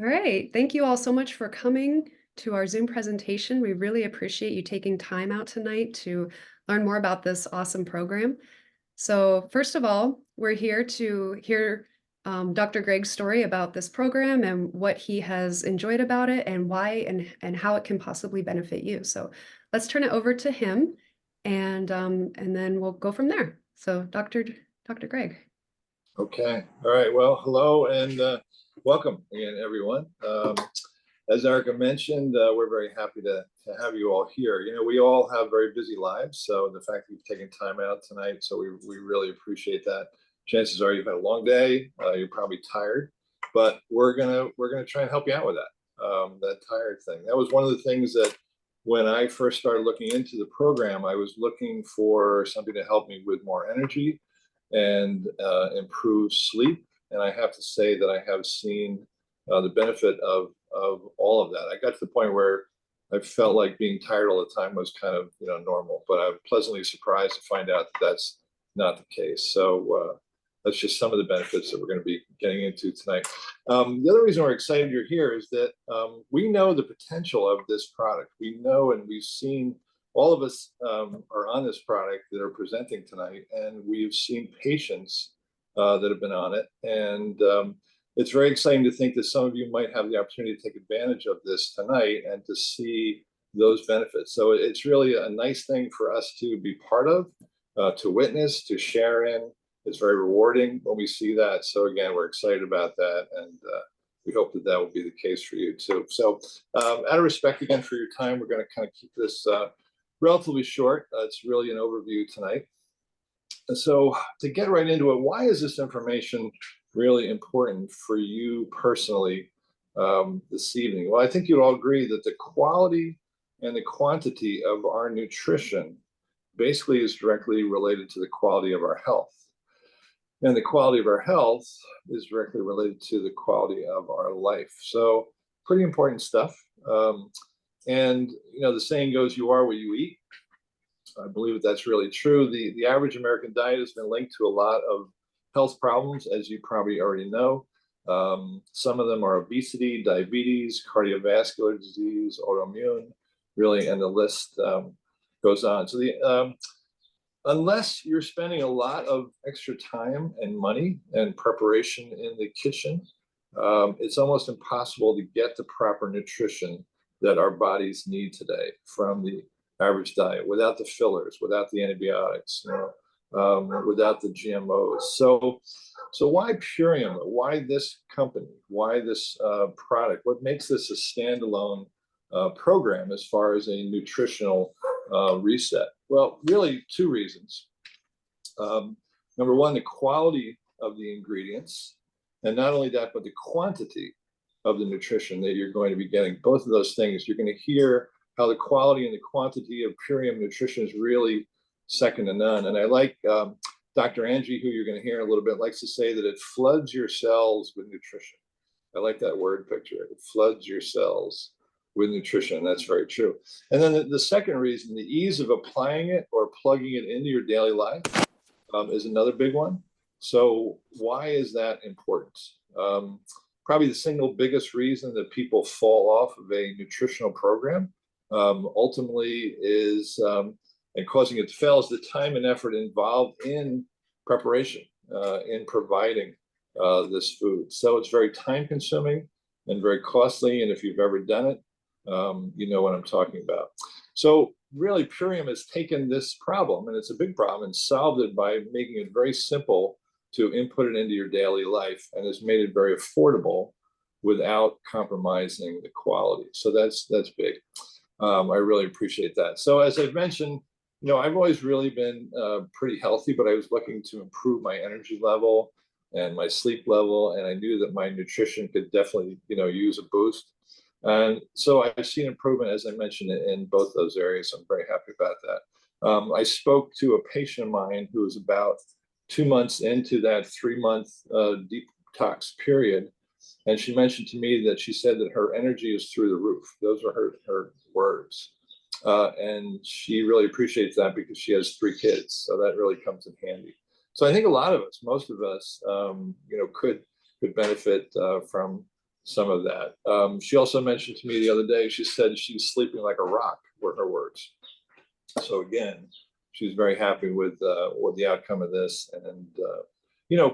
All right. Thank you all so much for coming to our Zoom presentation. We really appreciate you taking time out tonight to learn more about this awesome program. So first of all, we're here to hear Dr. Greg's story about this program and what he has enjoyed about it and why and how it can possibly benefit you. So let's turn it over to him and then we'll go from there. So Dr. Greg. Okay. All right. Well, hello and welcome again, everyone. As Erica mentioned, we're very happy to have you all here. You know, we all have very busy lives, so the fact that you've taken time out tonight, so we really appreciate that. Chances are you've had a long day, you're probably tired, but we're gonna try and help you out with that tired thing. That was one of the things that when I first started looking into the program, I was looking for something to help me with more energy and improve sleep. And I have to say that I have seen the benefit of all of that. I got to the point where I felt like being tired all the time was kind of normal, but I'm pleasantly surprised to find out that that's not the case. So that's just some of the benefits that we're going to be getting into tonight. The other reason we're excited you're here is that we know the potential of this product. We know and we've seen, all of us are on this product that are presenting tonight, and we've seen patients that have been on it. And it's very exciting to think that some of you might have the opportunity to take advantage of this tonight and to see those benefits. So it's really a nice thing for us to be part of, to witness, to share in. It's very rewarding when we see that. So again, we're excited about that, and we hope that that will be the case for you too. So out of respect again for your time, we're going to kind of keep this relatively short. It's really an overview tonight. And so to get right into it, why is this information really important for you personally this evening? Well, I think you'd all agree that the quality and the quantity of our nutrition basically is directly related to the quality of our health. And the quality of our health is directly related to the quality of our life. So pretty important stuff. And the saying goes, you are what you eat. I believe that that's really true. The average American diet has been linked to a lot of health problems, as you probably already know. Some of them are obesity, diabetes, cardiovascular disease, autoimmune, really, and the list goes on. So unless you're spending a lot of extra time and money and preparation in the kitchen, it's almost impossible to get the proper nutrition that our bodies need today from the average diet, without the fillers, without the antibiotics, without the GMOs. So why Purium? Why this company? Why this product? What makes this a standalone program as far as a nutritional reset? Well, really two reasons. Number one, the quality of the ingredients, and not only that, but the quantity of the nutrition that you're going to be getting. Both of those things, you're going to hear how the quality and the quantity of Purium nutrition is really second to none. And I like Dr. Angie, who you're going to hear in a little bit, likes to say that it floods your cells with nutrition. I like that word picture. It floods your cells with nutrition. That's very true. And then the second reason, the ease of applying it or plugging it into your daily life is another big one. So why is that important? Probably the single biggest reason that people fall off of a nutritional program ultimately is, and causing it to fail, is the time and effort involved in preparation, in providing this food. So it's very time consuming and very costly. And if you've ever done it, you know what I'm talking about. So really, Purium has taken this problem, and it's a big problem, and solved it by making it very simple to input it into your daily life, and has made it very affordable without compromising the quality. So that's big. I really appreciate that. So as I've mentioned, I've always really been pretty healthy, but I was looking to improve my energy level and my sleep level, and I knew that my nutrition could definitely, use a boost. And so I've seen improvement, as I mentioned, in both those areas. I'm very happy about that. I spoke to a patient of mine who was about 2 months into that 3-month detox period. And she mentioned to me that she said that her energy is through the roof. Those are her words. And she really appreciates that because she has 3 kids. So that really comes in handy. So I think a lot of us, most of us, could benefit from some of that. She also mentioned to me the other day, she said she's sleeping like a rock, were her words. So again, she's very happy with the outcome of this, and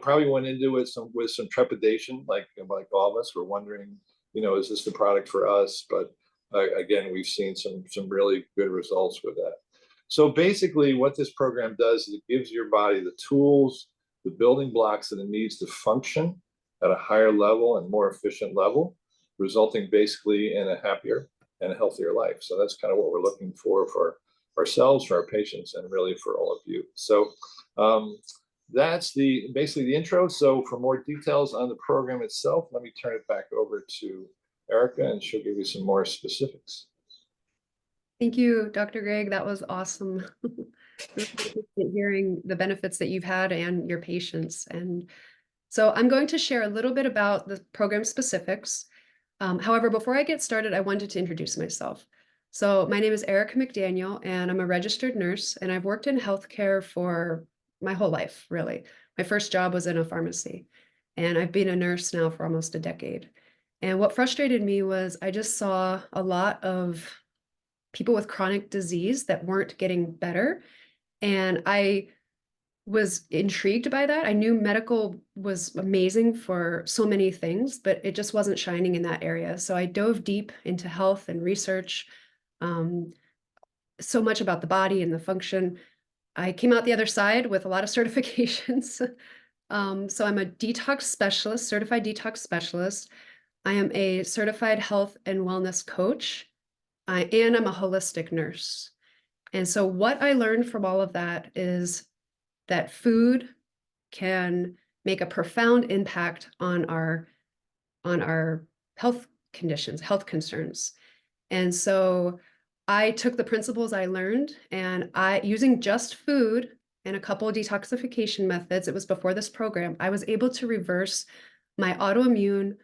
probably went into it with some trepidation, like all of us were wondering, is this the product for us? But again, we've seen some really good results with that. So basically, what this program does is it gives your body the tools, the building blocks that it needs to function at a higher level and more efficient level, resulting basically in a happier and a healthier life. So that's kind of what we're looking for ourselves, for our patients, and really for all of you. So that's basically the intro. So for more details on the program itself, let me turn it back over to Erica, and she'll give you some more specifics. Thank you, Dr. Greg. That was awesome. Really appreciate hearing the benefits that you've had and your patients. And so I'm going to share a little bit about the program specifics. However, before I get started, I wanted to introduce myself. So my name is Erica McDaniel, and I'm a registered nurse, and I've worked in healthcare for my whole life, really. My first job was in a pharmacy, and I've been a nurse now for almost a decade. And what frustrated me was I just saw a lot of people with chronic disease that weren't getting better. And I was intrigued by that. I knew medical was amazing for so many things, but it just wasn't shining in that area. So I dove deep into health and research, so much about the body and the function. I came out the other side with a lot of certifications. So I'm a detox specialist, certified detox specialist. I am a certified health and wellness coach, and I'm a holistic nurse. And so what I learned from all of that is that food can make a profound impact on our health conditions, health concerns. And so I took the principles I learned, and using just food and a couple of detoxification methods, it was before this program, I was able to reverse my autoimmune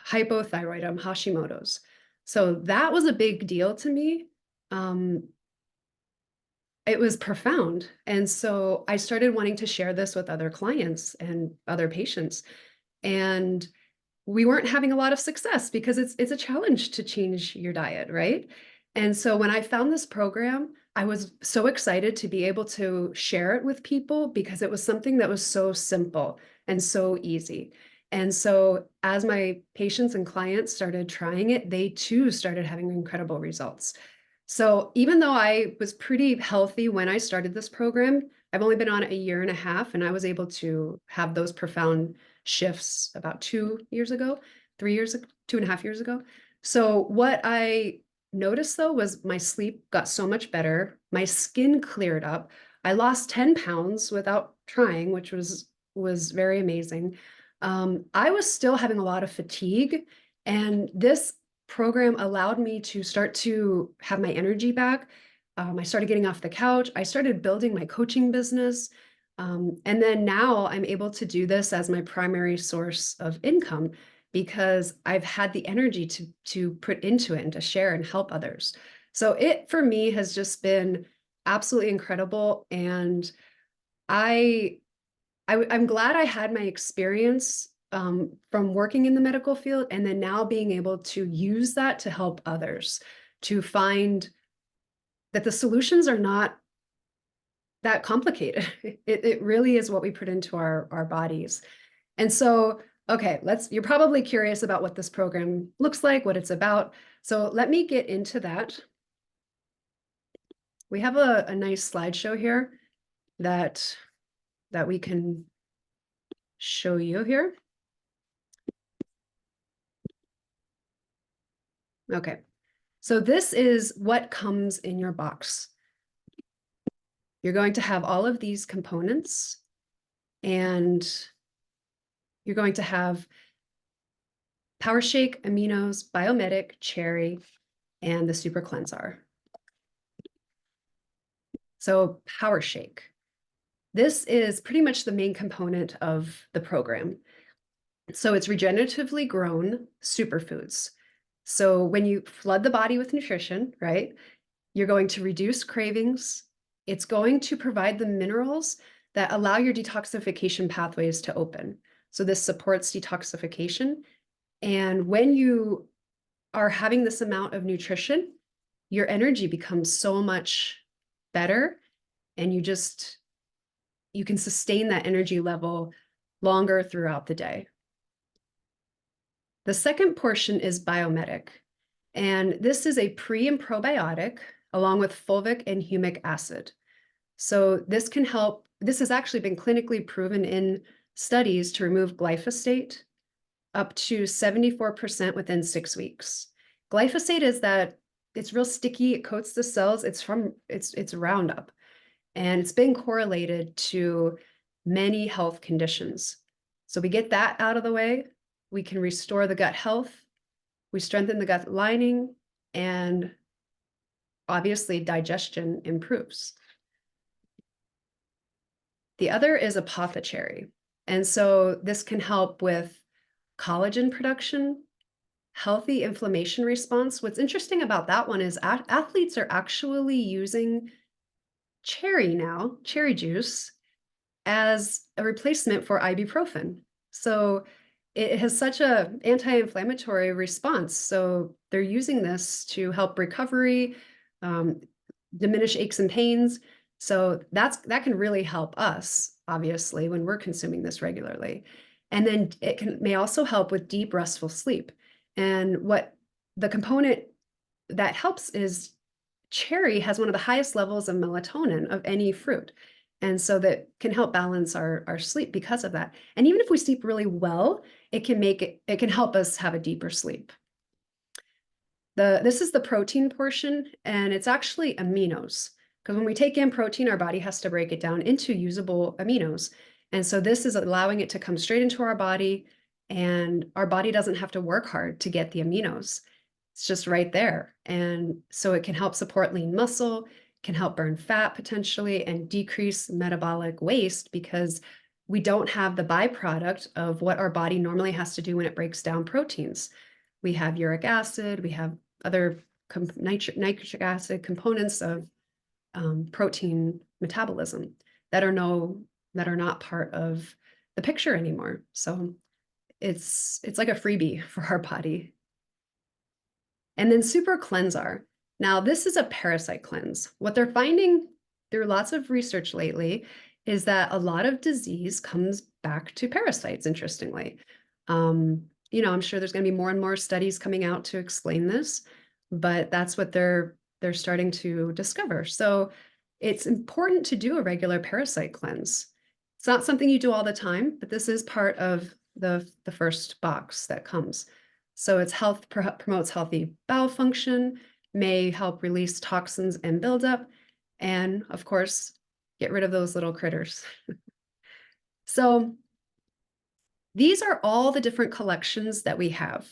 hypothyroidism, Hashimoto's. So that was a big deal to me. It was profound. And so I started wanting to share this with other clients and other patients. And we weren't having a lot of success because it's a challenge to change your diet, right? And so when I found this program, I was so excited to be able to share it with people because it was something that was so simple and so easy. And so as my patients and clients started trying it, they too started having incredible results. So even though I was pretty healthy when I started this program, I've only been on it a year and a half, and I was able to have those profound shifts about 2 years ago, 3 years, 2.5 years ago. So what I noticed though was my sleep got so much better. My skin cleared up. I lost 10 pounds without trying, which was very amazing. I was still having a lot of fatigue, and this program allowed me to start to have my energy back. I started getting off the couch. I started building my coaching business. And then now I'm able to do this as my primary source of income because I've had the energy to put into it and to share and help others. So it for me has just been absolutely incredible. And I'm glad I had my experience from working in the medical field, and then now being able to use that to help others to find that the solutions are not that complicated. It really is what we put into our bodies. And so, okay, you're probably curious about what this program looks like, what it's about. So let me get into that. We have a nice slideshow here that we can show you here. Okay, so this is what comes in your box. You're going to have all of these components, and you're going to have Power Shake, Aminos, Biomedic, Cherry, and the Super Cleanser. So Power Shake. This is pretty much the main component of the program. So it's regeneratively grown superfoods. So when you flood the body with nutrition, right, you're going to reduce cravings. It's going to provide the minerals that allow your detoxification pathways to open. So this supports detoxification. And when you are having this amount of nutrition, your energy becomes so much better, and you can sustain that energy level longer throughout the day. The second portion is biomedic, and this is a pre and probiotic along with fulvic and humic acid. So this can help. This has actually been clinically proven in studies to remove glyphosate up to 74% within 6 weeks. Glyphosate is that it's real sticky, it coats the cells, it's Roundup, and it's been correlated to many health conditions. So we get that out of the way, we can restore the gut health, we strengthen the gut lining, and obviously digestion improves. The other is apothecary. And so this can help with collagen production, healthy inflammation response. What's interesting about that one is athletes are actually using cherry juice, as a replacement for ibuprofen. So it has such a anti-inflammatory response. So they're using this to help recovery, um, diminish aches and pains. So that can really help us, obviously, when we're consuming this regularly. And then may also help with deep restful sleep. And what the component that helps is cherry has one of the highest levels of melatonin of any fruit. And so that can help balance our sleep because of that. And even if we sleep really well, it can help us have a deeper sleep. This is the protein portion, and it's actually aminos. Because when we take in protein, our body has to break it down into usable aminos. And so this is allowing it to come straight into our body, and our body doesn't have to work hard to get the aminos. It's just right there. And so it can help support lean muscle, can help burn fat potentially, and decrease metabolic waste because we don't have the byproduct of what our body normally has to do when it breaks down proteins. We have uric acid, we have other nitric acid components of protein metabolism that are not part of the picture anymore. So it's like a freebie for our body. And then Super Cleansar. Now, this is a parasite cleanse. What they're finding through lots of research lately is that a lot of disease comes back to parasites, interestingly. I'm sure there's going to be more and more studies coming out to explain this, but that's what they're starting to discover. So it's important to do a regular parasite cleanse. It's not something you do all the time, but this is part of the first box that comes. So it's promotes healthy bowel function, may help release toxins and buildup, and of course, get rid of those little critters. So these are all the different collections that we have.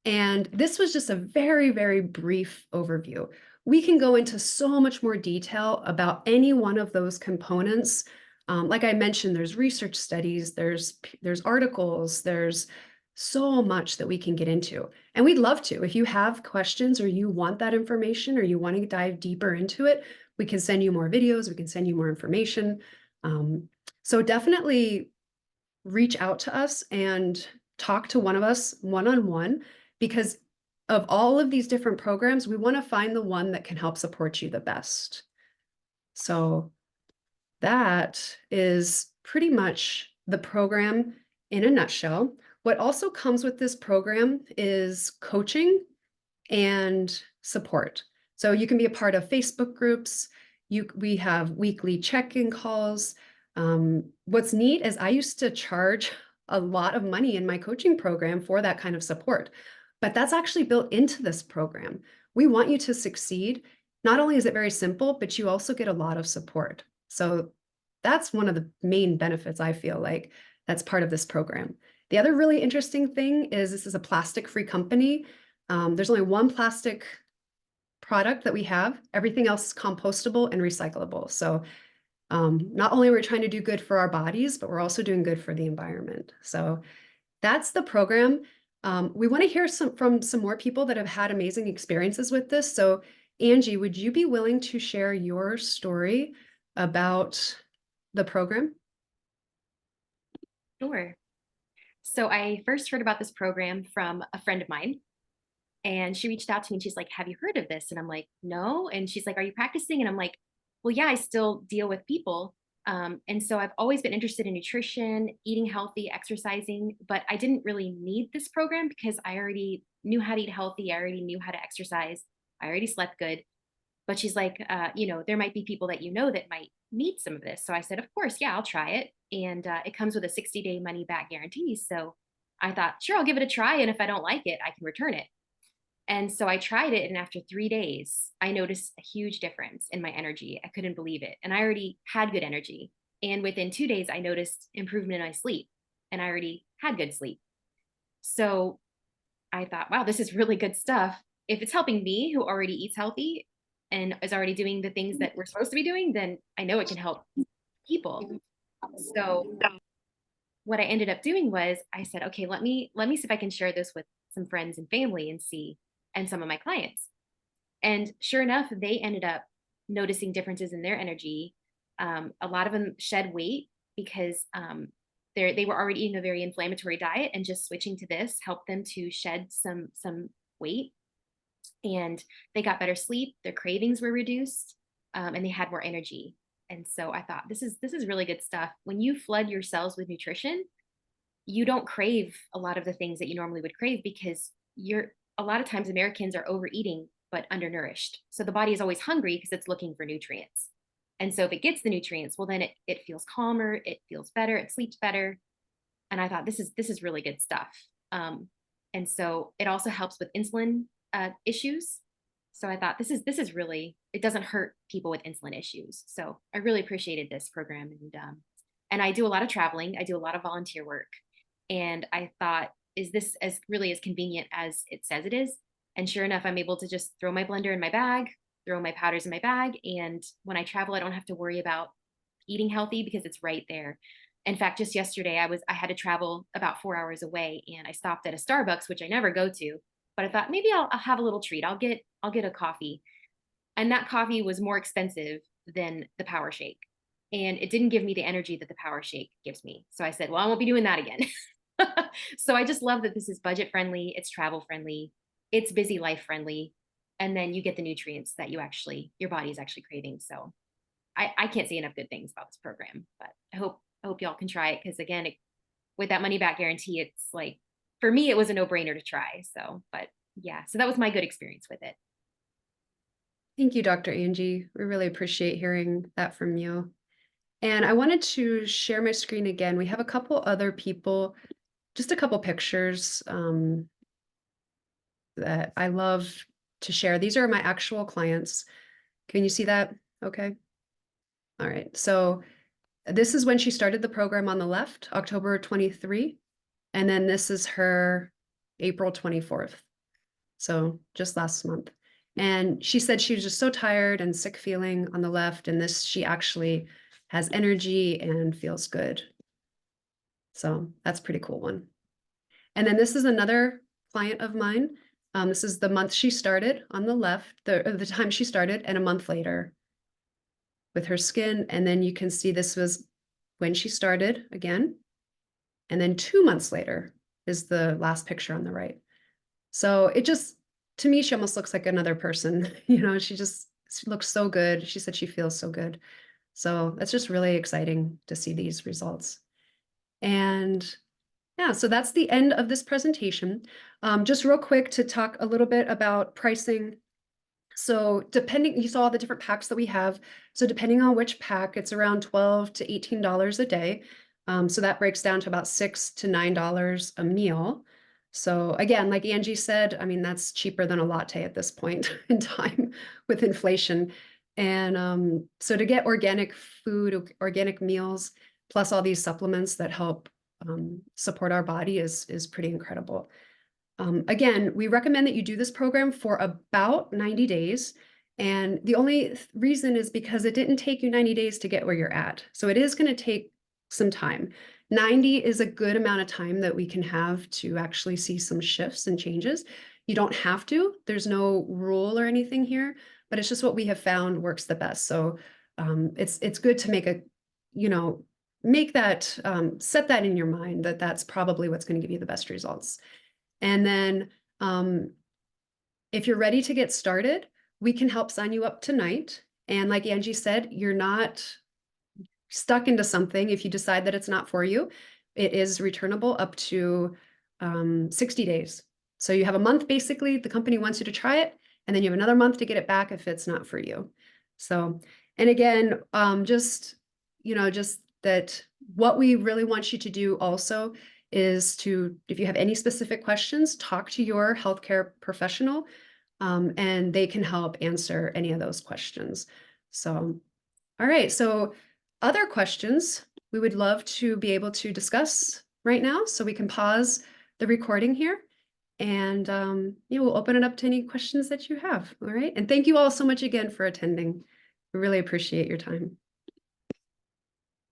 And this was just a very, very brief overview. We can go into so much more detail about any one of those components. Like I mentioned, there's research studies, there's articles, there's so much that we can get into. And we'd love to. If you have questions or you want that information or you want to dive deeper into it, we can send you more videos, we can send you more information. So definitely reach out to us and talk to one of us one-on-one, because of all of these different programs, we want to find the one that can help support you the best. So that is pretty much the program in a nutshell. What also comes with this program is coaching and support. So you can be a part of Facebook groups. We have weekly check-in calls. What's neat is I used to charge a lot of money in my coaching program for that kind of support, but that's actually built into this program. We want you to succeed. Not only is it very simple, but you also get a lot of support. So that's one of the main benefits I feel like that's part of this program. The other really interesting thing is this is a plastic-free company. There's only one plastic product that we have. Everything else is compostable and recyclable. So not only are we trying to do good for our bodies, but we're also doing good for the environment. So that's the program. We want to hear from some more people that have had amazing experiences with this. So Angie, would you be willing to share your story about the program? Sure. So I first heard about this program from a friend of mine, and she reached out to me and she's like, "Have you heard of this?" And I'm like, "No." And she's like, "Are you practicing?" And I'm like, "Well, yeah, I still deal with people." And so I've always been interested in nutrition, eating healthy, exercising, but I didn't really need this program because I already knew how to eat healthy. I already knew how to exercise. I already slept good. But she's like, there might be people that that might need some of this. So I said, of course, yeah, I'll try it. And it comes with a 60-day money back guarantee. So I thought, sure, I'll give it a try. And if I don't like it, I can return it. And so I tried it. And after 3 days, I noticed a huge difference in my energy. I couldn't believe it. And I already had good energy. And within 2 days, I noticed improvement in my sleep. And I already had good sleep. So I thought, wow, this is really good stuff. If it's helping me who already eats healthy and is already doing the things that we're supposed to be doing, then I know it can help people. So what I ended up doing was I said, okay, let me see if I can share this with some friends and family and see and some of my clients. And sure enough, they ended up noticing differences in their energy. A lot of them shed weight because they were already eating a very inflammatory diet, and just switching to this helped them to shed some weight. And they got better sleep. Their cravings were reduced, and they had more energy. And so I thought this is really good stuff. When you flood your cells with nutrition, you don't crave a lot of the things that you normally would crave because you're a lot of times Americans are overeating but undernourished. So the body is always hungry because it's looking for nutrients. And so if it gets the nutrients, well then it feels calmer, it feels better, it sleeps better. And I thought this is really good stuff. Um, and so it also helps with insulin issues. So I thought this is really, it doesn't hurt people with insulin issues. So I really appreciated this program, and I do a lot of traveling. I do a lot of volunteer work, and I thought, is this as really as convenient as it says it is? And sure enough, I'm able to just throw my blender in my bag, throw my powders in my bag, and when I travel, I don't have to worry about eating healthy because it's right there. In fact, just yesterday, I had to travel about 4 hours away, and I stopped at a Starbucks, which I never go to. But I thought maybe I'll have a little treat. I'll get a coffee, and that coffee was more expensive than the Power Shake, and it didn't give me the energy that the Power Shake gives me. So I said, well, I won't be doing that again. So I just love that this is budget friendly, it's travel friendly, it's busy life friendly, and then you get the nutrients that your body is actually craving. So I can't say enough good things about this program, but I hope y'all can try it because again, with that money back guarantee, it's like for me, it was a no brainer to try. So, but yeah, so that was my good experience with it. Thank you, Dr. Angie. We really appreciate hearing that from you. And I wanted to share my screen again. We have a couple other people, just a couple pictures that I love to share. These are my actual clients. Can you see that? Okay. All right. So this is when she started the program on the left, October 23. And then this is her April 24th. So just last month. And she said she was just so tired and sick feeling on the left. And this, she actually has energy and feels good. So that's a pretty cool one. And then this is another client of mine. This is the month she started on the left, the time she started, and a month later with her skin. And then you can see this was when she started again. And then 2 months later is the last picture on the right. So it just, to me, she almost looks like another person. She looks so good. She said she feels so good. So that's just really exciting to see these results. And yeah, so that's the end of this presentation. Just real quick to talk a little bit about pricing. So you saw the different packs that we have. So depending on which pack, it's around $12 to $18 a day. So that breaks down to about $6 to $9 a meal. So again, like Angie said, I mean, that's cheaper than a latte at this point in time with inflation. And so to get organic food, organic meals, plus all these supplements that help support our body is pretty incredible. Again, we recommend that you do this program for about 90 days. And the only reason is because it didn't take you 90 days to get where you're at. So it is going to take some time. 90 is a good amount of time that we can have to actually see some shifts and changes. You don't have to, there's no rule or anything here, but it's just what we have found works the best. So it's good to make a, you know, make that, set that in your mind that that's probably what's going to give you the best results. And then if you're ready to get started, we can help sign you up tonight. And like Angie said, you're not stuck into something if you decide that it's not for you. It is returnable up to 60 days. So you have a month, basically, the company wants you to try it, and then you have another month to get it back if it's not for you. So, and again, just that what we really want you to do also is to, if you have any specific questions, talk to your healthcare professional, and they can help answer any of those questions. So, all right. So other questions we would love to be able to discuss right now. So we can pause the recording here and we'll open it up to any questions that you have. All right. And thank you all so much again for attending. We really appreciate your time.